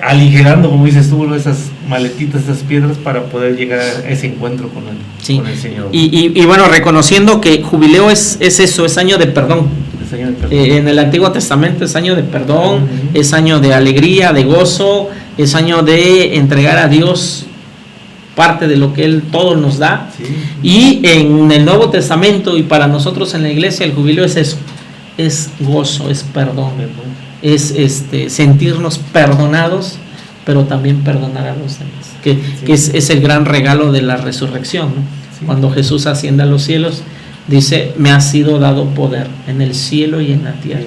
aligerando, como dices tú, esas maletitas, esas piedras, para poder llegar a ese encuentro con el Señor. Y bueno, reconociendo que jubileo es eso, es año de perdón. En el Antiguo Testamento es año de perdón, es año de alegría, de gozo, es año de entregar a Dios parte de lo que Él todo nos da. Sí. Y en el Nuevo Testamento y para nosotros en la iglesia, el jubileo es eso, es gozo, es perdón. Es sentirnos perdonados, pero también perdonar a los demás, que es el gran regalo de la resurrección, ¿no? Sí. Cuando Jesús asciende a los cielos, dice, me ha sido dado poder en el cielo y en la tierra.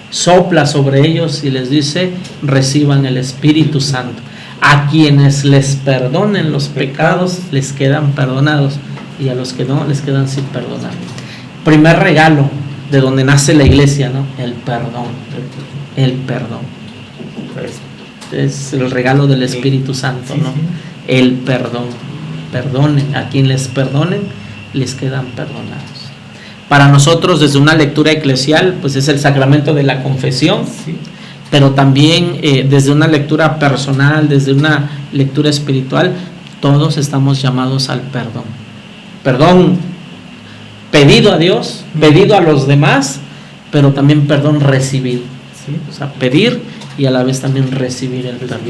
Sopla sobre ellos y les dice, reciban el Espíritu Santo. A quienes les perdonen los pecados, les quedan perdonados, y a los que no, les quedan sin perdonar. Primer regalo de donde nace la iglesia, ¿no? El perdón. Es el regalo del Espíritu Santo, ¿no? El perdón. Perdonen, a quien les perdonen, les quedan perdonados. Para nosotros, desde una lectura eclesial, pues es el sacramento de la confesión, pero también desde una lectura personal, desde una lectura espiritual, todos estamos llamados al perdón. Perdón pedido a Dios, pedido a los demás, pero también perdón recibido. ¿Sí? O sea, pedir y a la vez también recibir el perdón.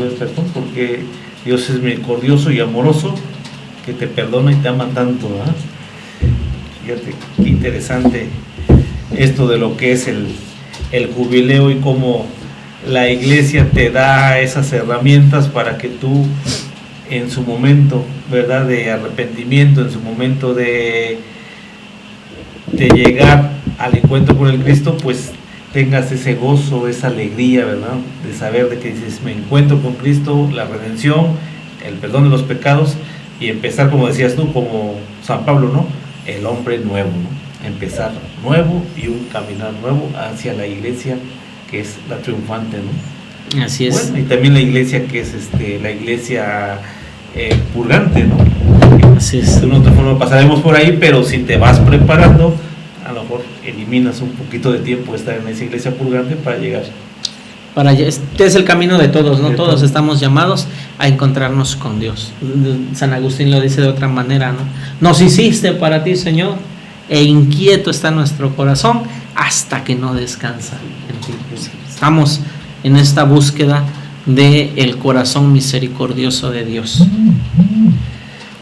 Porque Dios es misericordioso y amoroso, que te perdona y te ama tanto, ¿verdad? Fíjate, qué interesante esto de lo que es el jubileo y cómo la iglesia te da esas herramientas para que tú, en su momento, ¿verdad?, de arrepentimiento, en su momento de llegar al encuentro con el Cristo, pues tengas ese gozo, esa alegría, ¿verdad?, de saber de que dices, me encuentro con Cristo, la redención, el perdón de los pecados, y empezar, como decías tú, como San Pablo, ¿no?, el hombre nuevo, ¿no?, empezar nuevo y un caminar nuevo hacia la iglesia que es la triunfante, ¿no? Así es. Bueno, y también la iglesia que es la iglesia purgante, ¿no? Así es. De una otra forma pasaremos por ahí, pero si te vas preparando, a lo mejor eliminas un poquito de tiempo de estar en esa iglesia purgante para llegar. Este es el camino de todos, ¿no? Todos estamos llamados a encontrarnos con Dios. San Agustín lo dice de otra manera, ¿no? Nos hiciste para ti, Señor, e inquieto está nuestro corazón hasta que no descansa en ti. Estamos en esta búsqueda del corazón misericordioso de Dios.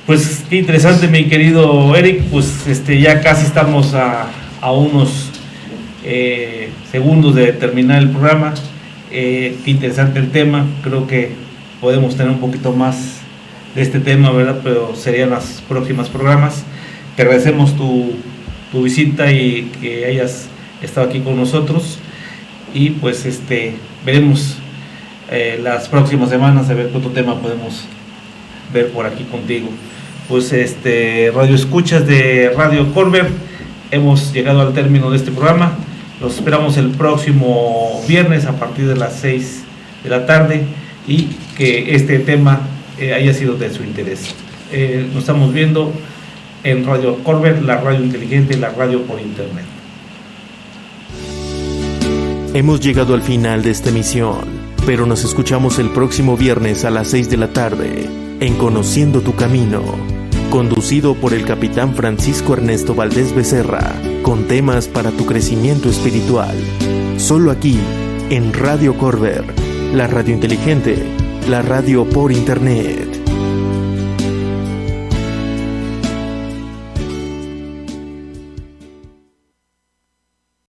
Pues qué interesante, mi querido Eric. Pues ya casi estamos a unos segundos de terminar el programa. Qué interesante el tema. Creo que podemos tener un poquito más de este tema, ¿verdad? Pero serían los próximos programas. Te agradecemos tu visita y que hayas estado aquí con nosotros. Y pues veremos las próximas semanas a ver qué otro tema podemos ver por aquí contigo. Pues radio escuchas de Radio Corber, hemos llegado al término de este programa. Los esperamos el próximo viernes a partir de las 6 de la tarde y que este tema haya sido de su interés. Nos estamos viendo en Radio Corber, la radio inteligente, la radio por internet. Hemos llegado al final de esta emisión, pero nos escuchamos el próximo viernes a las 6 de la tarde en Conociendo tu Camino, conducido por el capitán Francisco Ernesto Valdés Becerra, con temas para tu crecimiento espiritual. Solo aquí, en Radio Corber, la radio inteligente, la radio por internet.